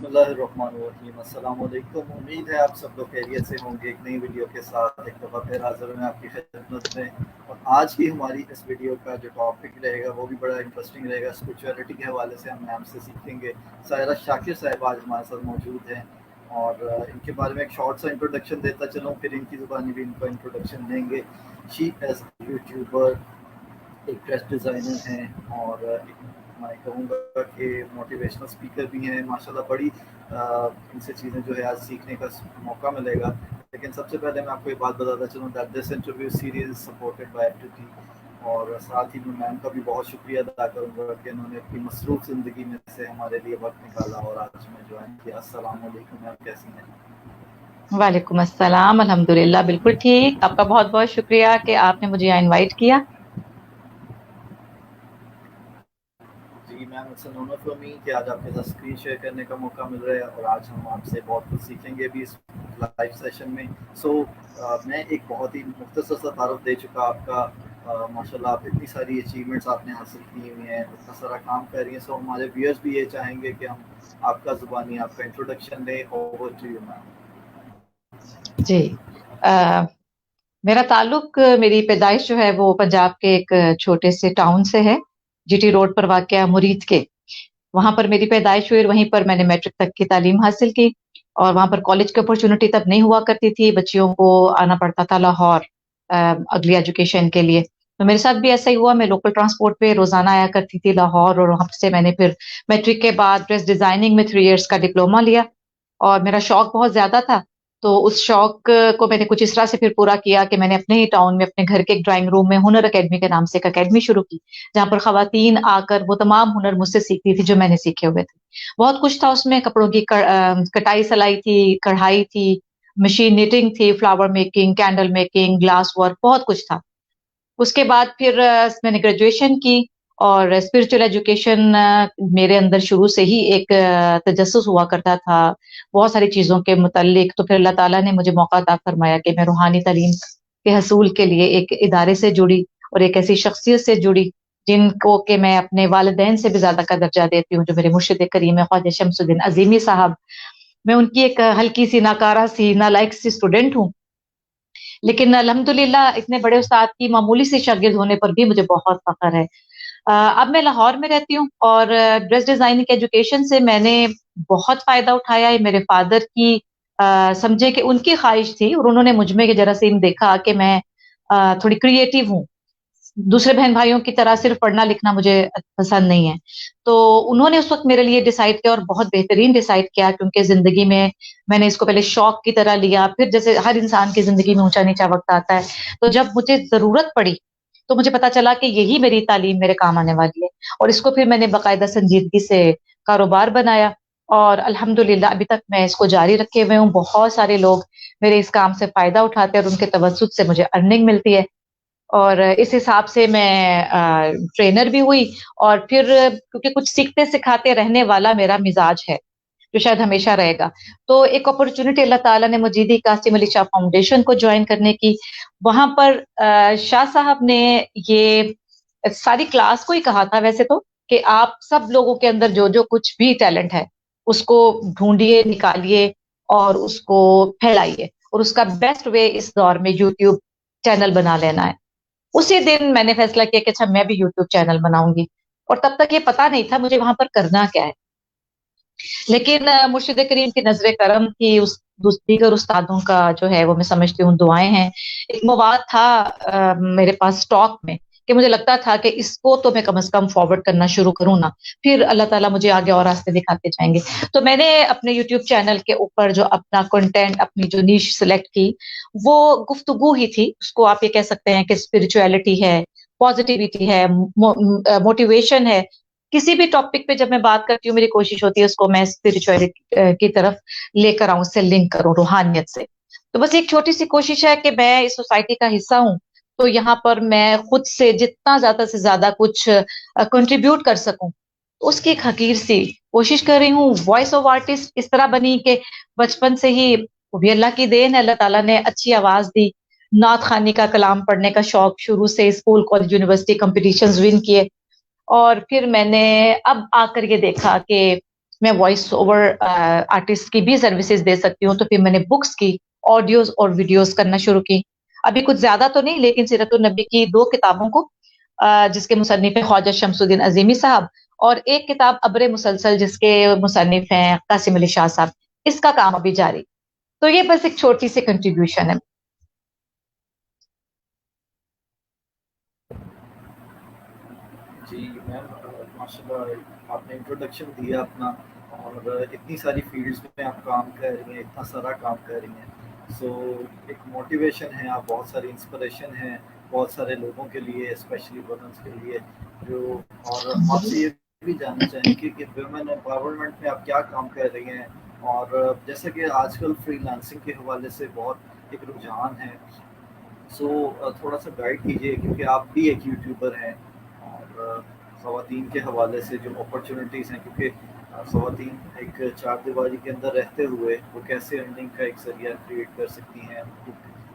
बिस्मिल्लाहिर्रहमानिर्रहीम। अस्सलाम वालेकुम। उम्मीद है आप सब लोग खैरियत से होंगे। एक नई वीडियो के साथ एक दफ़ा फिर हाज़िर हैं आपकी खिदमत में। और आज की हमारी इस वीडियो का जो टॉपिक रहेगा वो भी बड़ा इंटरेस्टिंग रहेगा। स्पिरिचुअलिटी के हवाले से हम मैम से सीखेंगे। सायरा शाकिर साहिबा आज हमारे साथ मौजूद हैं और इनके बारे में एक शॉर्ट सा इंट्रोडक्शन देता चलूँ, फिर इनकी ज़ुबानी भी इनको इंट्रोडक्शन देंगे। शी एज यूट्यूबर, एक ड्रेस डिज़ाइनर हैं और मैं कहूँगा कि मोटिवेशनल स्पीकर भी हैं। माशाल्लाह बड़ी इनसे चीज़ें जो है आज सीखने का मौका मिलेगा। लेकिन सबसे पहले मैं आपको ये बात बताता चलूँ that this interview series supported by FTT। और साथ ही मैं मैम का भी बहुत शुक्रिया अदा करूँगा कि उन्होंने अपनी मसरूफ़ ज़िंदगी में से हमारे लिए वक्त निकाला और आज हमें ज्वाइन किया। अस्सलाम वालेकुम मैम, कैसी हैं? वालेकुम अस्सलाम, अल्हम्दुलिल्लाह बिल्कुल ठीक। आपका बहुत बहुत शुक्रिया कि आपने मुझे यहाँ इनवाइट किया। जी ma'am, it's an honour for me कि आज आपके साथ स्क्रीन शेयर करने का मौका मिल रहा है और आज हम आपसे बहुत कुछ सीखेंगे भी इस लाइव सेशन में। मैं एक बहुत ही मुख्तसर सा तारुफ दे चुका आपका। माशाल्लाह आप इतनी सारी अचीवमेंट्स आपने हासिल की हुई हैं, इतना सारा काम कर रही हैं। सो हमारे व्यूअर्स भी ये चाहेंगे कि हम आपका ज़ुबानी आपका इंट्रोडक्शन लें। Over to you ma'am. जी, मेरा ताल्लुक, मेरी पैदाइश जो है वो पंजाब के एक छोटे से टाउन से है, GT रोड पर वाक़या मुरीद के। वहाँ पर मेरी पैदाइश हुई और वहीं पर मैंने मैट्रिक तक की तालीम हासिल की और वहाँ पर कॉलेज की अपॉर्चुनिटी तब नहीं हुआ करती थी, बच्चियों को आना पड़ता था लाहौर अगली एजुकेशन के लिए। तो मेरे साथ भी ऐसा ही हुआ। मैं लोकल ट्रांसपोर्ट पे रोज़ाना आया करती थी लाहौर और वहाँ से मैंने फिर मैट्रिक के बाद ड्रेस डिज़ाइनिंग में 3 इयर्स का डिप्लोमा लिया और मेरा शौक बहुत ज़्यादा था। तो उस शौक को मैंने कुछ इस तरह से फिर पूरा किया कि मैंने अपने ही टाउन में अपने घर के एक ड्राइंग रूम में हुनर अकेडमी के नाम से एक अकेडमी शुरू की, जहाँ पर खवातीन आकर वो तमाम हुनर मुझसे सीखती थी जो मैंने सीखे हुए थे। बहुत कुछ था उसमें, कपड़ों की कटाई सलाई थी, कढ़ाई थी, मशीन निटिंग थी, flower making, candle making, glass work, बहुत कुछ था। उसके बाद फिर मैंने ग्रेजुएशन की और स्पिरिचुअल एजुकेशन मेरे अंदर शुरू से ही एक तजस्सुस हुआ करता था बहुत सारी चीज़ों के मुतल्लिक। तो फिर अल्लाह ताला ने मुझे मौका अता फरमाया कि मैं रूहानी तालीम के हसूल के लिए एक इदारे से जुड़ी और एक ऐसी शख्सियत से जुड़ी जिनको कि मैं अपने वालिदैन से भी ज़्यादा का दर्जा देती हूँ, जो मेरे मुर्शिद करीम है ख्वाजा शम्सुद्दीन अज़ीमी साहब। मैं उनकी एक हल्की सी नाकारा सी नालायक सी स्टूडेंट हूँ, लेकिन अल्हम्दुलिल्लाह इतने बड़े उस्ताद की मामूली सी शागिर्द होने पर भी मुझे बहुत फ़ख्र है। अब मैं लाहौर में रहती हूँ और ड्रेस डिज़ाइनिंग के एजुकेशन से मैंने बहुत फ़ायदा उठाया है। मेरे फ़ादर की समझे कि उनकी ख़्वाहिश थी और उन्होंने मुझ में जरासीम देखा कि मैं थोड़ी क्रिएटिव हूँ। दूसरे बहन-भाइयों की तरह सिर्फ़ पढ़ना-लिखना मुझे पसंद नहीं है। तो उन्होंने उस वक़्त मेरे लिए डिसाइड किया और बहुत बेहतरीन डिसाइड किया, क्योंकि ज़िंदगी में मैंने इसको पहले शौक की तरह लिया, फिर जैसे हर इंसान की ज़िंदगी में ऊँचा-नीचा वक़्त आता है, तो जब मुझे ज़रूरत पड़ी, तो मुझे पता चला कि यही मेरी तालीम मेरे काम आने वाली है और इसको फिर मैंने बाकायदा संजीदगी से कारोबार बनाया और अल्हम्दुलिल्लाह अभी तक मैं इसको जारी रखे हुए हूँ। बहुत सारे लोग मेरे इस काम से फ़ायदा उठाते हैं और उनके तवज्जुद से मुझे अर्निंग मिलती है। और इस हिसाब से मैं ट्रेनर भी हुई और फिर क्योंकि कुछ सीखते-सिखाते रहने वाला मेरा मिज़ाज है, जो शायद हमेशा रहेगा। तो एक अपॉर्च्युनिटी अल्लाह ताला ने मजीदी कासिम अली शाह फाउंडेशन को जॉइन करने की। वहाँ पर शाह साहब ने ये सारी क्लास को ही कहा था वैसे तो, कि आप सब लोगों के अंदर जो-जो कुछ भी टैलेंट है, उसको ढूँढिए, निकालिए और उसको फैलाइए और उसका बेस्ट वे इस दौर में यूट्यूब चैनल बना लेना है। उसी दिन मैंने फैसला किया कि अच्छा मैं भी यूट्यूब चैनल बनाऊँगी और तब तक ये पता नहीं था मुझे वहाँ पर करना क्या है। लेकिन मुर्शिद करीम की नज़रे करम थी, दीगर उस्तादों का जो है वो मैं समझती हूँ दुआएँ हैं। एक मवाद था मेरे पास स्टॉक में कि मुझे लगता था कि इसको तो मैं कम से कम फॉरवर्ड करना शुरू करूँ ना, फिर अल्लाह ताला मुझे आगे और रास्ते दिखाते जाएँगे। तो मैंने अपने यूट्यूब चैनल के ऊपर जो अपना कंटेंट, अपनी जो नीश सिलेक्ट की, वो गुफ्तगू ही थी। उसको आप ये कह सकते हैं कि स्पिरिचुअलिटी है, पॉज़िटिविटी है, मोटिवेशन है। किसी भी टॉपिक पे जब मैं बात करती हूँ, मेरी कोशिश होती है उसको मैं स्पिरिचुअलिटी की तरफ लेकर आऊँ, उससे लिंक करूँ, रूहानियत से। तो बस एक छोटी-सी कोशिश है कि मैं इस सोसाइटी का हिस्सा हूँ, तो यहाँ पर मैं खुद से जितना ज़्यादा से ज़्यादा कुछ कंट्रीब्यूट कर सकूँ, उसकी एक हकीर-सी कोशिश कर रही हूँ। वॉइस ऑफ आर्टिस्ट इस तरह बनी कि बचपन से ही वो भी अल्लाह की देन है, अल्लाह ताला ने अच्छी आवाज़ दी। नात ख़ानी का कलाम पढ़ने का शौक शुरू से school, college, university competitions win किए। और फिर मैंने अब आकर ये देखा कि मैं वॉइस ओवर आर्टिस्ट की भी सर्विसेज दे सकती हूँ, तो फिर मैंने बुक्स की ऑडियोज और वीडियोस करना शुरू की। अभी कुछ ज्यादा तो नहीं, लेकिन सीरतुन नबी की 2 किताबों को, जिसके मुसन्निफ हैं ख्वाजा शमसुद्दीन अजीमी साहब, और एक किताब अब्रे मुसलसल जिसके मुसन्निफ हैं कासिम अली शाह साहब, इसका काम अभी जारी। तो ये बस एक छोटी सी कंट्रीब्यूशन है। जी मैम, माशाल्लाह आपने इंट्रोडक्शन दिया अपना, और इतनी सारी फील्ड्स में आप काम कर रही हैं, इतना सारा काम कर रही हैं। सो एक मोटिवेशन है, आप बहुत सारी इंस्पिरेशन है बहुत सारे लोगों के लिए, स्पेशली वुमेन्स के लिए जो। और आपसे ये भी जानना चाहेंगे कि वुमेन एम्पावरमेंट में आप क्या काम कर रही हैं, और जैसे कि आजकल फ्रीलांसिंग के हवाले से बहुत एक रुझान है। सो थोड़ा सा गाइड कीजिए, क्योंकि आप भी एक यूट्यूबर हैं, और ख़वातीन के हवाले से जो अपॉर्चुनिटीज़ हैं, क्योंकि ख़वातीन एक चार दीवारी के अंदर रहते हुए वो कैसे अर्निंग का एक ज़रिया क्रिएट कर सकती हैं,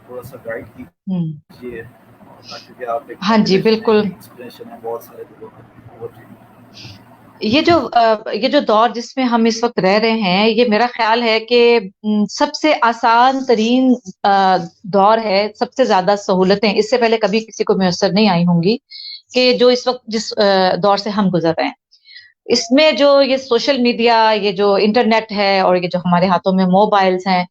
थोड़ा सा गाइड कीजिए, ताकि आप एक हाँ जी, मोटिवेशन बिल्कुल। है, इंस्पिरेशन है बहुत सारे लोगों में। Over to you. ये जो दौर जिसमें हम इस वक्त रह रहे हैं, ये मेरा ख्याल है कि सबसे आसान तरीन दौर है, सबसे ज्यादा सहूलतें इससे पहले कभी किसी को मैसर नहीं आई होंगी, कि जो इस वक्त जिस दौर से हम गुजर रहे हैं, इसमें जो ये सोशल मीडिया, ये जो इंटरनेट है, और ये जो हमारे हाथों में मोबाइल्स हैं,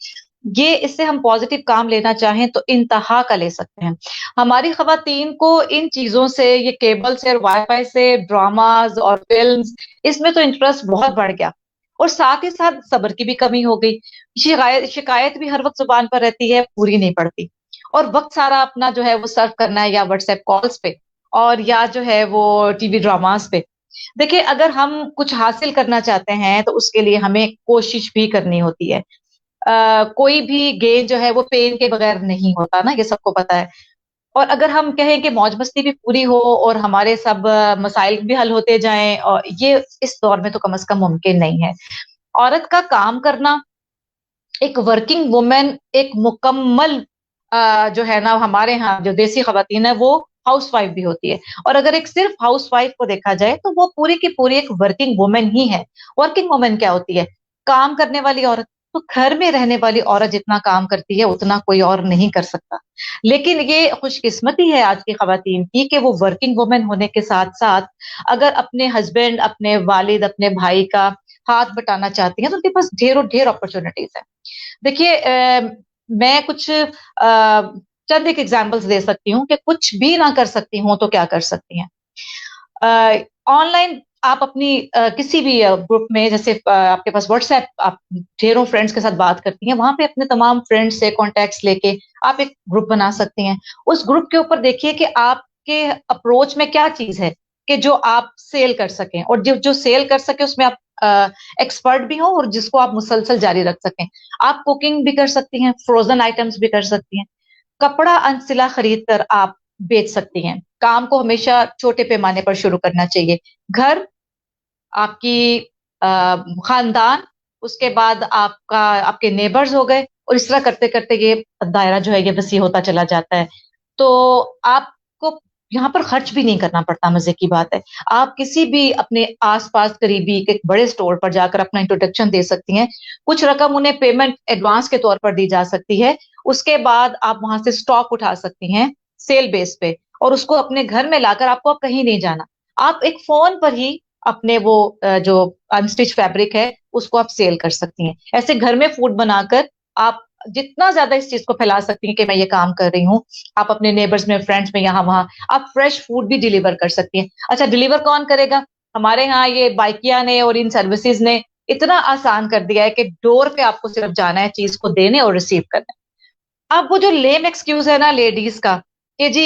ये इससे हम पॉजिटिव काम लेना चाहें तो इंतहा का ले सकते हैं। हमारी खवातीन को इन चीजों से, ये केबल से और वाईफाई से, ड्रामाज और फिल्म्स, इसमें तो इंटरेस्ट बहुत बढ़ गया, और साथ ही साथ सब्र की भी कमी हो गई। शिकायत शिकायत भी हर वक्त जुबान पर रहती है, पूरी नहीं पड़ती, और वक्त सारा अपना जो है वो सर्व करना है या व्हाट्सएप कॉल्स पे, और या जो है वो टीवी ड्रामास पे। देखिए, अगर हम कुछ हासिल करना चाहते हैं तो उसके लिए हमें कोशिश भी करनी होती है। कोई भी गेम जो है वो पेन के बगैर नहीं होता ना, ये सबको पता है। और अगर हम कहें कि मौज मस्ती भी पूरी हो और हमारे सब मसाइल भी हल होते जाएं, और ये इस दौर में तो कम से कम मुमकिन नहीं है। औरत का काम करना, एक वर्किंग वुमेन एक मुकम्मल जो है ना, हमारे यहाँ जो देसी खवातीन है वो हाउस वाइफ भी होती है, और अगर एक सिर्फ हाउस वाइफ को देखा जाए तो वो पूरी की पूरी एक वर्किंग वुमेन ही है। वर्किंग वुमेन क्या होती है? काम करने वाली औरत। तो घर में रहने वाली औरत जितना काम करती है उतना कोई और नहीं कर सकता। लेकिन ये खुशकिस्मती है आज की खवातीन की कि वो वर्किंग वुमेन होने के साथ साथ अगर अपने हस्बैंड, अपने वालिद, अपने भाई का हाथ बटाना चाहती हैं तो उनके पास ढेरों ढेर अपॉर्चुनिटीज है। देखिए, मैं कुछ चंद एक एग्जांपल्स दे सकती हूँ कि कुछ भी ना कर सकती हूँ तो क्या कर सकती हैं। ऑनलाइन आप अपनी किसी भी ग्रुप में, जैसे आपके पास व्हाट्सएप, आप ढेरों फ्रेंड्स के साथ बात करती हैं, वहां पे अपने तमाम फ्रेंड्स से कॉन्टेक्ट्स लेके आप एक ग्रुप बना सकती हैं। उस ग्रुप के ऊपर देखिए कि आपके अप्रोच में क्या चीज है कि जो आप सेल कर सकें, और जो जो सेल कर सके उसमें आप एक्सपर्ट भी हो, और जिसको आप मुसलसल जारी रख सकें। आप कुकिंग भी कर सकती हैं, फ्रोजन आइटम्स भी कर सकती हैं, कपड़ा अनसिला खरीद कर आप बेच सकती हैं। काम को हमेशा छोटे पैमाने पर शुरू करना चाहिए। घर, आपकी खानदान, उसके बाद आपका आपके नेबर्स हो गए, और इस तरह करते करते ये दायरा जो है ये वसी होता चला जाता है। तो आपको यहाँ पर खर्च भी नहीं करना पड़ता, मजे की बात है। आप किसी भी अपने आसपास करीबी एक बड़े स्टोर पर जाकर अपना इंट्रोडक्शन दे सकती हैं। कुछ रकम उन्हें पेमेंट एडवांस के तौर पर दी जा सकती है। उसके बाद आप वहां से स्टॉक उठा सकती हैं सेल बेस पे, और उसको अपने घर में लाकर, आपको अब कहीं नहीं जाना, आप एक फोन पर ही अपने वो जो अनस्टिच फैब्रिक है उसको आप सेल कर सकती हैं। ऐसे घर में फूड बनाकर आप जितना ज्यादा इस चीज को फैला सकती हैं कि मैं ये काम कर रही हूँ, आप अपने नेबर्स में, फ्रेंड्स में, यहाँ वहां आप फ्रेश फूड भी डिलीवर कर सकती हैं। अच्छा, डिलीवर कौन करेगा? हमारे यहाँ ये बाइकिया ने और इन सर्विसेज ने इतना आसान कर दिया है कि डोर पे आपको सिर्फ जाना है चीज को देने और रिसीव करने। अब वो जो लेम एक्सक्यूज है ना लेडीज का, कि जी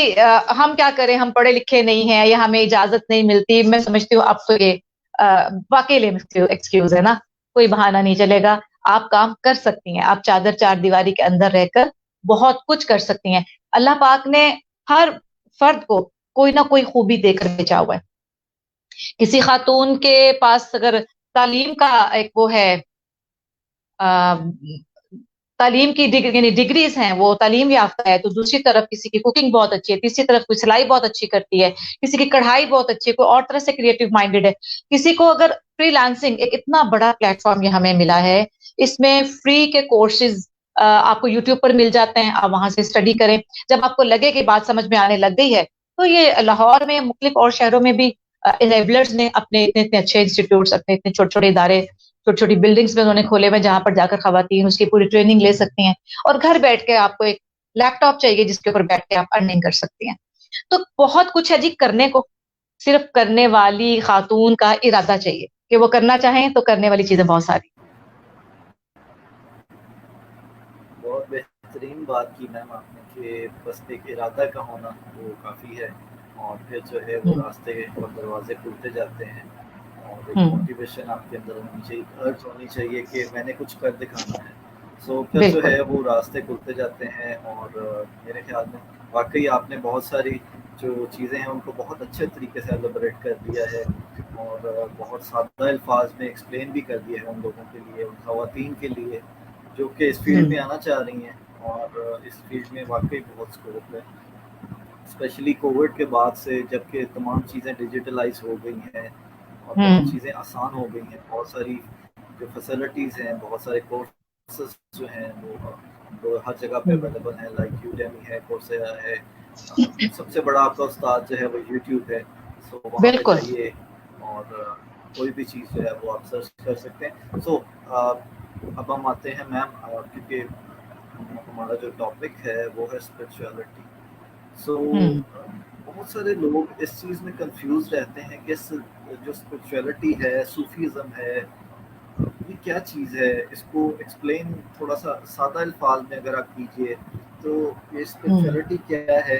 हम क्या करें, हम पढ़े लिखे नहीं हैं या हमें इजाजत नहीं मिलती, मैं समझती हूँ अब तो ये वाकई लेम एक्सक्यूज है ना। कोई बहाना नहीं चलेगा। आप काम कर सकती हैं, आप चादर चार दीवारी के अंदर रहकर बहुत कुछ कर सकती हैं। अल्लाह पाक ने हर फर्द को कोई ना कोई खूबी देकर भेजा हुआ है। किसी खातून के पास अगर तालीम का एक वो है, तालीम की यानी डिग्रीज हैं, वो तालीम याफ्ता है, तो दूसरी तरफ किसी की कुकिंग बहुत अच्छी है, तीसरी तरफ कोई सिलाई बहुत अच्छी करती है, किसी की कढ़ाई बहुत अच्छी है, कोई और तरह से क्रिएटिव माइंडेड है, किसी को अगर फ्री लांसिंग एक इतना बड़ा प्लेटफॉर्म ये हमें मिला है, इसमें फ्री के कोर्सेज आपको यूट्यूब पर मिल जाते हैं, आप वहां से स्टडी करें। जब आपको लगे कि बात समझ में आने लग गई है, तो ये लाहौर में मुख्तलिफ और शहरों में भी इनेबलर्स ने अपने इतने इतने अच्छे इंस्टीट्यूट्स, अपने इतने छोटे छोटे इदारे, छोटी छोटी बिल्डिंग्स में उन्होंने खोले हुए, जहां पर जाकर खवातीन उसकी पूरी ट्रेनिंग ले सकती हैं, और घर बैठ के आपको एक लैपटॉप चाहिए जिसके ऊपर बैठ के आप अर्निंग कर सकती हैं। तो बहुत कुछ है जी करने को, सिर्फ करने वाली खातून का इरादा चाहिए कि वो करना चाहें तो करने वाली चीजें बहुत सारी। बहुत बेहतरीन बात की मैम आपने कि बस एक इरादा का होना वो काफ़ी है, और फिर जो है वो रास्ते और दरवाजे खुलते जाते हैं, और एक मोटिवेशन आपके अंदर होनी चाहिए, अर्ज होनी चाहिए कि मैंने कुछ कर दिखाना है। सो फिर जो है वो रास्ते खुलते जाते हैं। और मेरे ख्याल में वाकई आपने बहुत सारी जो चीज़ें हैं उनको बहुत अच्छे तरीके से एलोबरेट कर दिया है, और बहुत सादा अल्फाज में एक्सप्लेन भी कर दिया है उन लोगों के लिए, उन खवातीन के लिए जो कि इस फील्ड में आना चाह रही हैं, और इस फील्ड में वाकई बहुत स्कोप है, स्पेशली कोविड के बाद से, जबकि तमाम चीज़ें डिजिटलाइज हो गई हैं और बहुत चीज़ें आसान हो गई हैं, बहुत सारी जो फैसिलिटीज़ हैं, बहुत सारे कोर्सेज जो हैं वो हर जगह पे अवेलेबल हैं, लाइक यूडेमी है, कोर्सेरा है, सबसे बड़ा आपका उस्ताद जो है वो यूट्यूब है। सो वहाँ पे जाइए और कोई भी चीज़ जो है वो आप सर्च कर सकते हैं। सो अब हम आते हैं मैम, क्योंकि हमारा जो टॉपिक है वो है स्पिरिचुअलिटी। सो बहुत सारे लोग इस चीज़ में कंफ्यूज रहते हैं कि जो स्पिरिचुअलिटी है, सूफीज़म है, ये क्या चीज़ है, इसको एक्सप्लेन थोड़ा सा सादा अल्फाज में अगर आप कीजिए तो ये स्पिरिचुअलिटी क्या है,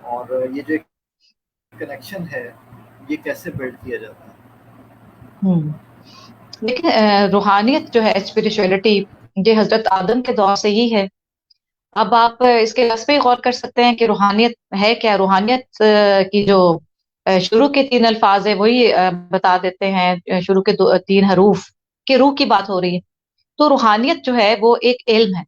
और ये जो कनेक्शन है ये कैसे बिल्ड किया जाता है? देखिए, रूहानियत जो है, स्पिरिचुअलिटी, ये हजरत आदम के दौर से ही है। अब आप इसके लफ्ज़ पे गौर कर सकते हैं कि रूहानियत है क्या। रूहानियत की जो शुरू के 3 अल्फाज है वही बता देते हैं, शुरू के 3 हरूफ के रूह की बात हो रही है। तो रूहानियत जो है वो एक इल्म है,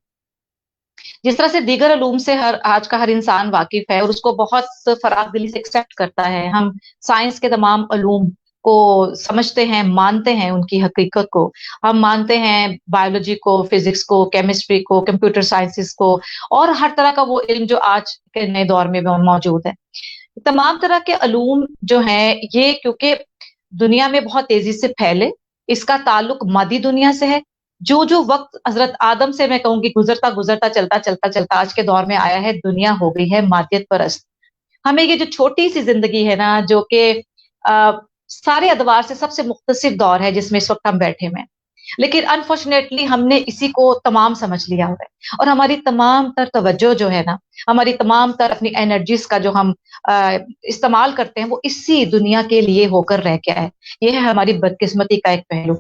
जिस तरह से दीगर उलूम से आज का हर इंसान वाकिफ है और उसको बहुत फराग दिली से एक्सेप्ट करता है। हम साइंस के तमाम उलूम को समझते हैं, मानते हैं उनकी हकीकत को। हम मानते हैं बायोलॉजी को, फिजिक्स को, केमिस्ट्री को, कंप्यूटर साइंसेस को, और हर तरह का वो इल्म जो आज के नए दौर में मौजूद है। तमाम तरह के उलूम जो हैं ये क्योंकि दुनिया में बहुत तेजी से फैले, इसका ताल्लुक मादी दुनिया से है। जो जो वक्त हजरत आदम से मैं कहूंगी गुजरता गुजरता चलता चलता चलता आज के दौर में आया है, दुनिया हो गई है मादियत परस्त। हमें ये जो छोटी सी जिंदगी है ना, जो कि सारे अदवार से सबसे मुख्तसिर दौर है जिसमें इस वक्त हम बैठे हुए हैं, लेकिन अनफॉर्चुनेटली हमने इसी को तमाम समझ लिया हुआ है, और हमारी तमाम तर तवज्जो जो है ना, हमारी तमाम तर अपनी एनर्जीज का जो हम इस्तेमाल करते हैं वो इसी दुनिया के लिए होकर रह गया है। यह है हमारी बदकिस्मती का एक पहलू।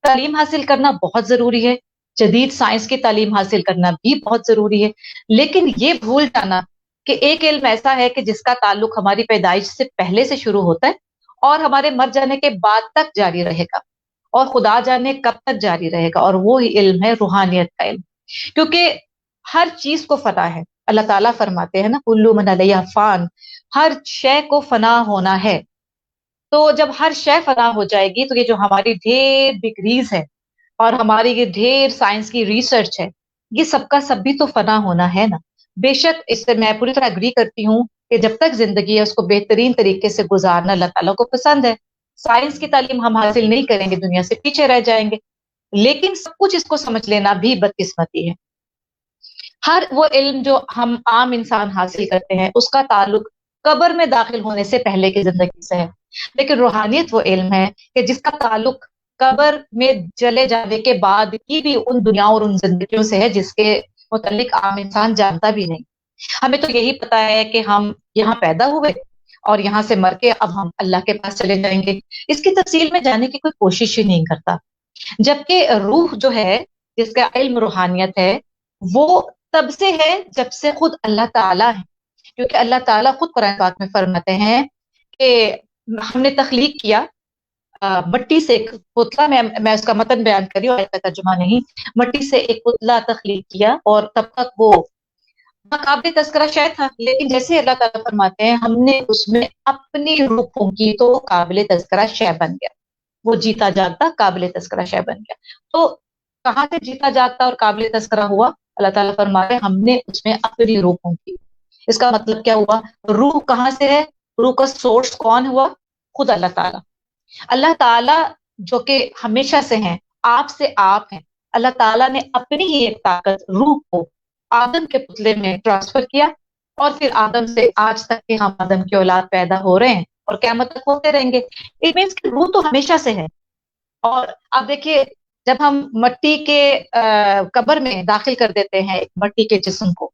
तालीम हासिल करना बहुत जरूरी है, जदीद साइंस की तालीम हासिल करना भी बहुत जरूरी है, लेकिन ये भूल जाना कि एक इल्म ऐसा है कि जिसका ताल्लुक हमारी पैदाइश से पहले से शुरू होता है और हमारे मर जाने के बाद तक जारी रहेगा, और खुदा जाने कब तक जारी रहेगा, और वो ही इल्म है रूहानियत का इल्म। क्योंकि हर चीज को फना है, अल्लाह ताला फरमाते हैं ना, कुल्लू मन अलैहा फान, हर शय को फना होना है। तो जब हर शय फना हो जाएगी तो ये जो हमारी ढेर डिग्रीज है और हमारी ये ढेर साइंस की रिसर्च है, ये सबका सब भी तो फना होना है ना। बेशक इससे मैं पूरी तरह अग्री करती हूँ कि जब तक जिंदगी है उसको बेहतरीन तरीके से गुजारना अल्लाह ताला को पसंद है। साइंस की तालीम हम हासिल नहीं करेंगे, दुनिया से पीछे रह जाएंगे, लेकिन सब कुछ इसको समझ लेना भी बदकिस्मती है। हर वो इल्म जो हम आम इंसान हासिल करते हैं उसका ताल्लुक कब्र में दाखिल होने से पहले की जिंदगी से है, लेकिन रूहानियत वो इल्म है कि जिसका ताल्लुक कब्र में चले जाने के बाद की भी उन दुनिया और उन जिंदगियों से है जिसके मुतालिक आम इंसान जानता भी नहीं। हमें तो यही पता है कि हम यहाँ पैदा हुए और यहाँ से मर के अब हम अल्लाह के पास चले जाएंगे, इसकी तफसील में जाने की कोई कोशिश ही नहीं करता। जबकि रूह जो है, जिसका इल्म रूहानियत है, वो तब से है जब से खुद अल्लाह ताला है। क्योंकि अल्लाह ताला खुद कुरान पाक में फरमाते हैं कि हमने तख्लीक किया मट्टी से एक पुतला, मैं उसका मतन बयान कर रही हूँ, आयत का तर्जुमा नहीं। मट्टी से एक पुतला तख्लीक किया और तब तक वो काबिल तस्करा शय था, लेकिन जैसे अल्लाह ताला फरमाते हैं हमने उसमें अपनी रूह फूंकी तो काबिल तस्करा शय बन गया। وہ جیتا جاگتا قابل تذکرہ شے بن گیا. تو کہاں سے جیتا جاگتا اور قابل تذکرہ ہوا؟ اللہ تعالیٰ فرماتے ہیں ہم نے اس میں اپنی روح پھونکی. اس کا مطلب کیا ہوا؟ روح کہاں سے ہے؟ روح کا سورس کون ہوا؟ خود اللہ تعالیٰ. اللہ تعالیٰ جو کہ ہمیشہ سے ہیں، آپ سے آپ ہیں، اللہ تعالیٰ نے اپنی ہی ایک طاقت روح کو آدم کے پتلے میں ٹرانسفر کیا، اور پھر آدم سے آج تک کہ ہم آدم کی اولاد پیدا ہو رہے ہیں اور قیامت تک ہوتے رہیں گے. اٹ مینس کہ روح تو ہمیشہ سے ہے. اور آپ دیکھیے جب ہم مٹی کے قبر میں داخل کر دیتے ہیں مٹی کے جسم کو،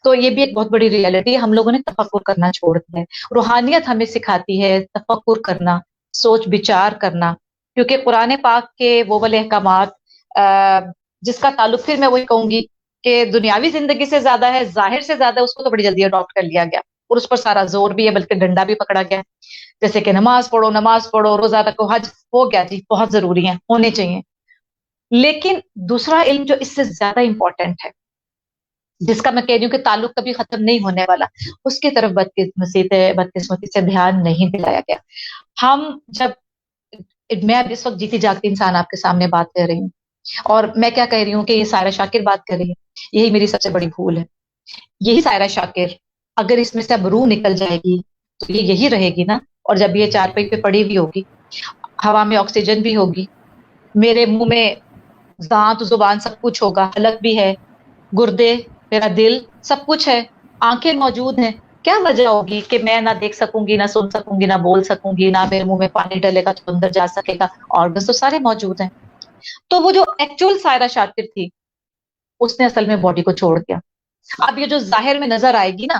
تو یہ بھی ایک بہت بڑی ریئلٹی ہے. ہم لوگوں نے تفکر کرنا چھوڑ دیا ہے. روحانیت ہمیں سکھاتی ہے تفکر کرنا، سوچ بچار کرنا، کیونکہ قرآن پاک کے وہ والے احکامات جس کا تعلق پھر میں وہی کہوں گی کہ دنیاوی زندگی سے زیادہ ہے، ظاہر سے زیادہ اس کو تو بڑی جلدی اڈاپٹ کر لیا گیا اور اس پر سارا زور بھی ہے، بلکہ ڈنڈا بھی پکڑا گیا. جیسے کہ نماز پڑھو، روزہ رکھو، حج ہو گیا جی، بہت ضروری ہیں، ہونے چاہیے. لیکن دوسرا علم جو اس سے زیادہ امپورٹنٹ ہے، جس کا میں کہہ رہی ہوں کہ تعلق کبھی ختم نہیں ہونے والا، اس کی طرف بدقسمتی سے دھیان نہیں دلایا گیا. ہم جب میں اب اس وقت جیتی جاگتی انسان آپ کے سامنے بات کر رہی ہوں، اور میں کیا کہہ رہی ہوں کہ یہ سائرہ شاکر بات کر رہی ہے، یہی میری سب سے بڑی بھول ہے. یہی سائرہ شاکر اگر اس میں سے اب روح نکل جائے گی تو یہ یہی رہے گی نا. اور جب یہ چارپائی پہ پڑی ہوئی ہوگی، ہوا میں آکسیجن بھی ہوگی، میرے منہ میں دانت زبان سب کچھ ہوگا، حلق بھی ہے، گردے، میرا دل، سب کچھ ہے، آنکھیں موجود ہیں، کیا وجہ ہوگی کہ میں نہ دیکھ سکوں گی، نہ سن سکوں گی، نہ بول سکوں گی، نہ میرے منہ میں پانی ڈلے گا تو اندر جا سکے گا؟ آرگنز تو سارے موجود ہیں. تو وہ جو ایکچوئل سائرہ شاکر تھی، اس نے اصل میں باڈی کو چھوڑ دیا. اب یہ جو ظاہر میں نظر آئے گی نا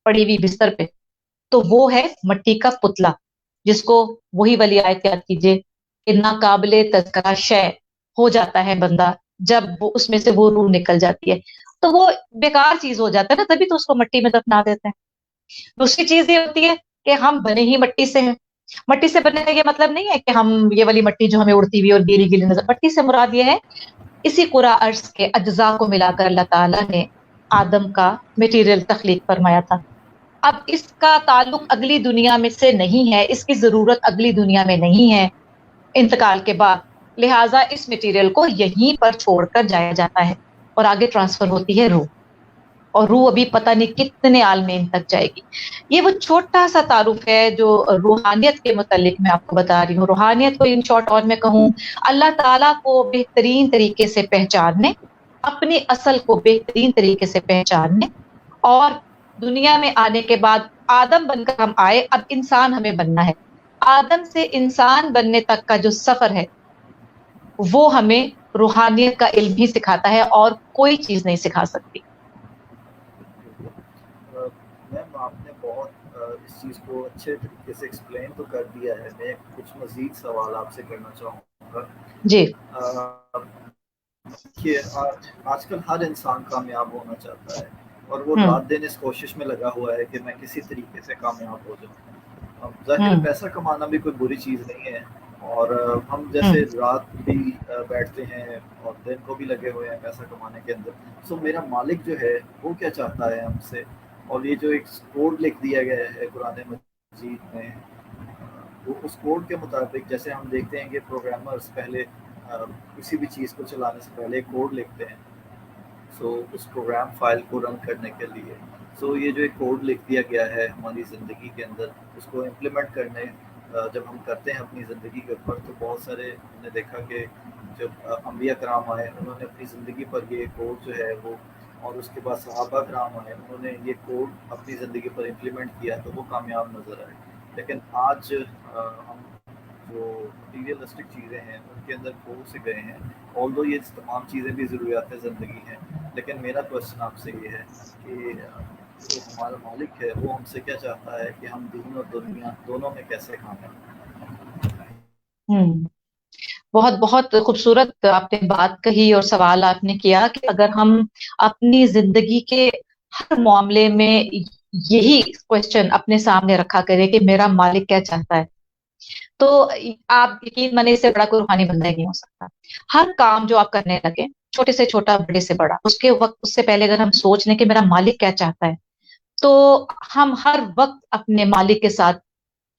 پڑی ہوئی بستر پہ، تو وہ ہے مٹی کا پتلا، جس کو وہی والی آیت یاد کیجیے کہ ناقابل تذکرہ شے ہو جاتا ہے بندہ جب وہ اس میں سے وہ روح نکل جاتی ہے. تو وہ بیکار چیز ہو جاتا ہے نا، تبھی تو اس کو مٹی میں دفنا دیتے ہیں. دوسری چیز یہ ہوتی ہے کہ ہم بنے ہی مٹی سے ہیں. مٹی سے بننے کا یہ مطلب نہیں ہے کہ ہم یہ والی مٹی جو ہمیں اڑتی ہوئی اور گیلی گیلی نظر، مٹی سے مراد یہ ہے اسی قرآ ارض کے اجزاء کو ملا کر اللہ تعالیٰ نے آدم کا میٹیریل تخلیق فرمایا تھا. اب اس کا تعلق اگلی دنیا میں سے نہیں ہے، اس کی ضرورت اگلی دنیا میں نہیں ہے انتقال کے بعد، لہٰذا اس میٹیریل کو یہیں پر چھوڑ کر جایا جاتا ہے اور آگے ٹرانسفر ہوتی ہے روح. اور روح ابھی پتہ نہیں کتنے عالمین تک جائے گی. یہ وہ چھوٹا سا تعارف ہے جو روحانیت کے متعلق میں آپ کو بتا رہی ہوں. روحانیت کو ان شارٹ اور میں کہوں، اللہ تعالیٰ کو بہترین طریقے سے پہچاننے، اپنی اصل کو بہترین طریقے سے پہچاننے، اور دنیا میں آنے کے بعد آدم بن کر ہم آئے، اب انسان ہمیں بننا ہے. آدم سے انسان بننے تک کا جو سفر ہے وہ ہمیں روحانیت کا علم ہی سکھاتا ہے اور کوئی چیز نہیں سکھا سکتی. میم آپ نے بہت اس چیز کو اچھے طریقے سے ایکسپلین تو کر دیا ہے. میں کچھ مزید سوال آپ سے کرنا چاہوں گا. جی. کہ آج کل ہر انسان کامیاب ہونا چاہتا ہے اور وہ ہوں رات دن اس کوشش میں لگا ہوا ہے کہ میں کسی طریقے سے کامیاب ہو جاؤں. ظاہر پیسہ کمانا بھی کوئی بری چیز نہیں ہے، اور ہم جیسے رات بھی بیٹھتے ہیں اور دن کو بھی لگے ہوئے ہیں پیسہ کمانے کے اندر. سو میرا مالک جو ہے وہ کیا چاہتا ہے ہم سے، اور یہ جو ایک کوڈ لکھ دیا گیا ہے قرآن مجید میں، وہ اس کوڈ کے مطابق جیسے ہم دیکھتے ہیں کہ پروگرامرز پہلے کسی بھی چیز کو چلانے سے پہلے ایک کوڈ لکھتے ہیں اس پروگرام فائل کو رن کرنے کے لیے. یہ جو ایک کوڈ لکھ دیا گیا ہے ہماری زندگی کے اندر، اس کو امپلیمنٹ کرنے جب ہم کرتے ہیں اپنی زندگی کے اوپر، تو بہت سارے ہم نے دیکھا کہ جب انبیاء کرام آئے انہوں نے اپنی زندگی پر یہ کوڈ جو ہے وہ، اور اس کے بعد صحابہ کرام آئے انہوں نے یہ کوڈ اپنی زندگی پر امپلیمنٹ کیا تو وہ کامیاب نظر آئے. لیکن آج ہم جو مٹیریلسٹک چیزیں ہیں ان کے اندر کھو سے گئے ہیں. آلدو یہ تمام چیزیں بھی ضروریات زندگی ہیں، لیکن میرا کوشچن آپ سے یہ ہے کہ جو ہمارا مالک ہے وہ ہم سے کیا چاہتا ہے کہ ہم دین اور دنیا دونوں میں کیسے کامیاب ہیں. بہت بہت خوبصورت آپ نے بات کہی اور سوال آپ نے کیا کہ اگر ہم اپنی زندگی کے ہر معاملے میں یہی کوشچن اپنے سامنے رکھا کرے کہ میرا مالک کیا چاہتا ہے، تو آپ یقین مانے اس سے بڑا کوئی روحانی بندہ نہیں ہو سکتا. ہر کام جو آپ کرنے لگے، چھوٹے سے چھوٹا بڑے سے بڑا، اس سے پہلے اگر ہم سوچ لیں کہ میرا مالک کیا چاہتا ہے، تو ہم ہر وقت اپنے مالک کے ساتھ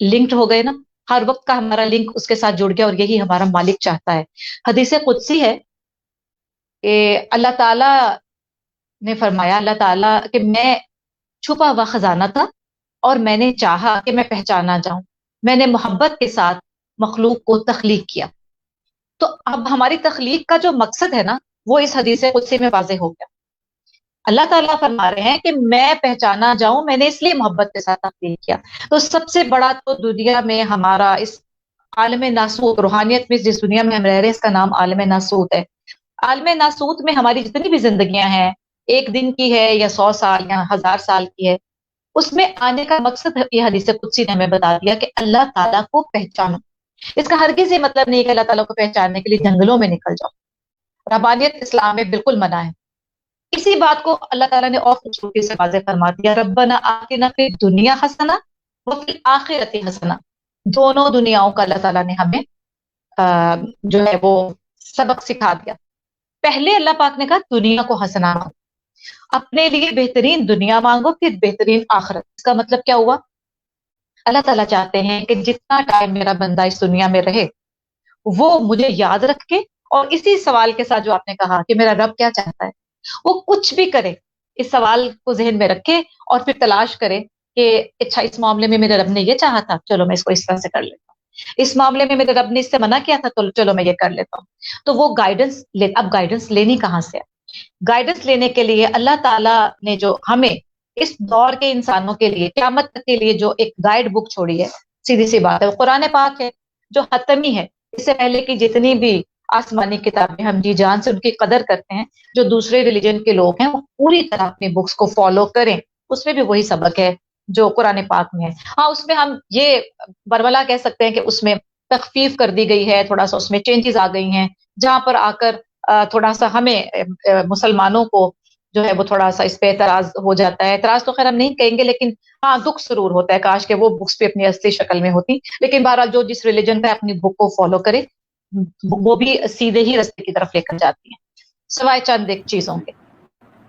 لنکڈ ہو گئے نا. ہر وقت کا ہمارا لنک اس کے ساتھ جڑ گیا اور یہی ہمارا مالک چاہتا ہے. حدیث قدسی ہے کہ اللہ تعالیٰ نے فرمایا، اللہ تعالیٰ کہ میں چھپا ہوا خزانہ تھا اور میں نے چاہا کہ میں پہچانا جاؤں، میں نے محبت کے ساتھ مخلوق کو تخلیق کیا. تو اب ہماری تخلیق کا جو مقصد ہے نا وہ اس حدیث قدسی میں واضح ہو گیا. اللہ تعالیٰ فرما رہے ہیں کہ میں پہچانا جاؤں، میں نے اس لیے محبت کے ساتھ تخلیق کیا. تو سب سے بڑا تو دنیا میں ہمارا اس عالم ناسوت، روحانیت میں جس دنیا میں ہم رہ رہے ہیں اس کا نام عالم ناسوت ہے. عالم ناسوت میں ہماری جتنی بھی زندگیاں ہیں، ایک دن کی ہے یا 100 سال یا 1000 سال کی ہے، اس میں آنے کا مقصد یہ حدیث قدسی نے ہمیں بتا دیا کہ اللہ تعالیٰ کو پہچانو. اس کا ہرگز یہ مطلب نہیں کہ اللہ تعالیٰ کو پہچاننے کے لیے جنگلوں میں نکل جاؤ. ربانیت اسلام میں بالکل منع ہے. اسی بات کو اللہ تعالیٰ نے اور خوبصورتی سے واضح فرما دیا، ربنا آتنا فی الدنیا حسنہ وفی الآخرۃ حسنہ. دونوں دنیاؤں کا اللہ تعالیٰ نے ہمیں جو ہے وہ سبق سکھا دیا. پہلے اللہ پاک نے کہا دنیا کو حسنہ مانگو، اپنے لیے بہترین دنیا مانگو پھر بہترین آخرت. اس کا مطلب کیا ہوا؟ اللہ تعالیٰ چاہتے ہیں کہ جتنا ٹائم میرا بندہ اس دنیا میں رہے وہ مجھے یاد رکھے، اور اسی سوال کے ساتھ جو آپ نے کہا کہ میرا رب کیا چاہتا ہے، وہ کچھ بھی کرے اس سوال کو ذہن میں رکھے اور پھر تلاش کرے کہ اچھا اس معاملے میں میرے رب نے یہ چاہا تھا، چلو میں اس کو اس طرح سے کر لیتا ہوں. اس معاملے میں میرے رب نے اس سے منع کیا تھا تو چلو میں یہ کر لیتا ہوں. تو وہ گائیڈنس اب گائیڈنس لینی کہاں سے ہے؟ گائیڈنس لینے کے لیے اللہ تعالیٰ نے جو ہمیں اس دور کے انسانوں کے لیے قیامت تک کے لیے جو ایک گائیڈ بک چھوڑی ہے، سیدھی سی بات ہے وہ قرآن پاک ہے جو حتمی ہے. اس سے پہلے کی جتنی بھی آسمانی کتابیں ہم جی جان سے ان کی قدر کرتے ہیں. جو دوسرے ریلیجن کے لوگ ہیں وہ پوری طرح اپنی بکس کو فالو کریں، اس میں بھی وہی سبق ہے جو قرآن پاک میں ہے. ہاں اس میں ہم یہ برملا کہہ سکتے ہیں کہ اس میں تخفیف کر دی گئی ہے، تھوڑا سا اس میں چینجز آ گئی ہیں، جہاں پر آ کر تھوڑا سا ہمیں مسلمانوں کو جو ہے وہ تھوڑا سا اس پہ اعتراض ہو جاتا ہے. اعتراض تو خیر ہم نہیں کہیں گے، لیکن ہاں دکھ ضرور ہوتا ہے، کاش کہ وہ بکس بھی اپنی اصلی شکل میں ہوتی. لیکن بہرحال جو جس ریلیجن پہ اپنی بک کو فالو کرے وہ بھی سیدھے ہی رستے کی طرف لے کر جاتی ہیں سوائے چند ایک چیزوں کے.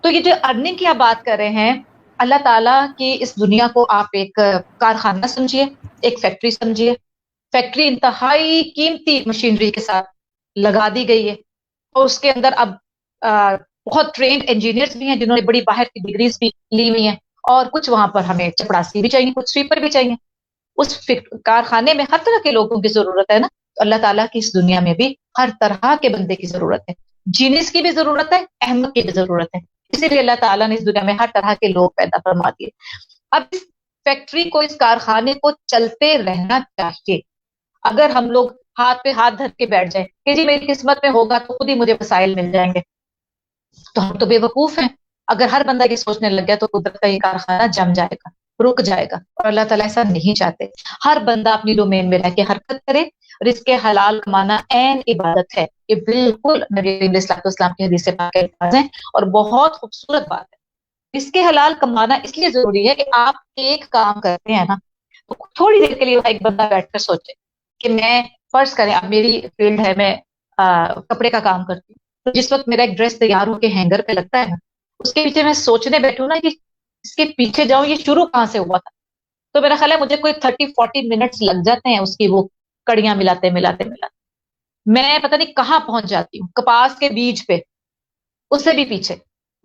تو یہ جو ارننگ کی آپ بات کر رہے ہیں، اللہ تعالیٰ کی اس دنیا کو آپ ایک کارخانہ سمجھیے، ایک فیکٹری سمجھیے. فیکٹری انتہائی قیمتی مشینری کے ساتھ لگا دی گئی ہے، اور اس کے اندر اب بہت ٹرینڈ انجینئرز بھی ہیں جنہوں نے بڑی باہر کی ڈگریز بھی لی ہوئی ہیں، اور کچھ وہاں پر ہمیں چپڑاسی بھی چاہیے، کچھ سویپر بھی چاہیے. اس کارخانے میں ہر طرح کے لوگوں کی ضرورت ہے نا. تو اللہ تعالیٰ کی اس دنیا میں بھی ہر طرح کے بندے کی ضرورت ہے. جینس کی بھی ضرورت ہے، احمد کی بھی ضرورت ہے. اسی لیے اللہ تعالیٰ نے اس دنیا میں ہر طرح کے لوگ پیدا فرما دیے. اب اس فیکٹری کو، اس کارخانے کو چلتے رہنا چاہیے. اگر ہم لوگ ہاتھ پہ ہاتھ دھر کے بیٹھ جائیں کہ جی میری قسمت میں ہوگا تو خود ہی مجھے وسائل مل جائیں گے، تو ہم تو بے وقوف ہیں. اگر ہر بندہ یہ سوچنے لگ گیا تو قدرت کا یہ کارخانہ جم جائے گا، رک جائے گا. اور اللہ تعالیٰ ایسا نہیں چاہتے. ہر بندہ اپنی ڈومین میں رہ کے حرکت کرے. رزق حلال کمانا عین عبادت ہے. یہ بالکل نبی علیہ الصلوۃ والسلام کی حدیث پاک کے الفاظ ہیں اور بہت خوبصورت بات ہے. رزق حلال کمانا اس لیے ضروری ہے کہ آپ ایک کام کرتے ہیں نا تو تھوڑی دیر کے لیے ایک بندہ بیٹھ کر سوچے کہ میں فرض کریں اب میری فیلڈ ہے، میں کپڑے کا کام کرتی ہوں، تو جس وقت میرا ایک ڈریس تیار ہو کے ہینگر پہ لگتا ہے نا، اس کے پیچھے میں سوچنے بیٹھوں نا کہ اس کے پیچھے جاؤں یہ شروع کہاں سے ہوا تھا، تو میرا خیال ہے مجھے کوئی 30-40 منٹس لگ جاتے ہیں اس کی وہ کڑیاں ملاتے ملاتے ملاتے. میں پتہ نہیں کہاں پہنچ جاتی ہوں، کپاس کے بیج پہ، اس سے بھی پیچھے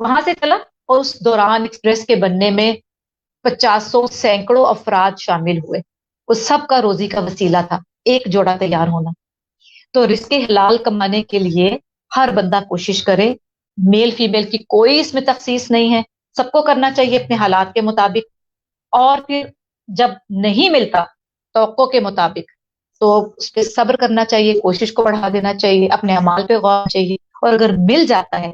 وہاں سے چلا. اور اس دوران ایکسپریس کے بننے میں 50 سینکڑوں افراد شامل ہوئے. اس سب کا روزی کا وسیلہ تھا ایک جوڑا تیار ہونا. تو رزق حلال کمانے کے لیے ہر بندہ کوشش کرے. میل فیمیل کی کوئی اس میں تخصیص نہیں ہے، سب کو کرنا چاہیے اپنے حالات کے مطابق. اور پھر جب نہیں ملتا توقع کے مطابق تو اس پہ صبر کرنا چاہیے، کوشش کو بڑھا دینا چاہیے، اپنے اعمال پہ غور چاہیے. اور اگر مل جاتا ہے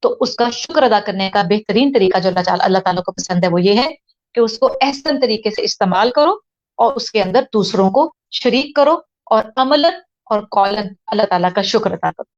تو اس کا شکر ادا کرنے کا بہترین طریقہ جو اللہ تعالیٰ کو پسند ہے وہ یہ ہے کہ اس کو احسن طریقے سے استعمال کرو اور اس کے اندر دوسروں کو شریک کرو، اور عملاً اور قولاً اللہ تعالیٰ کا شکر ادا کرو.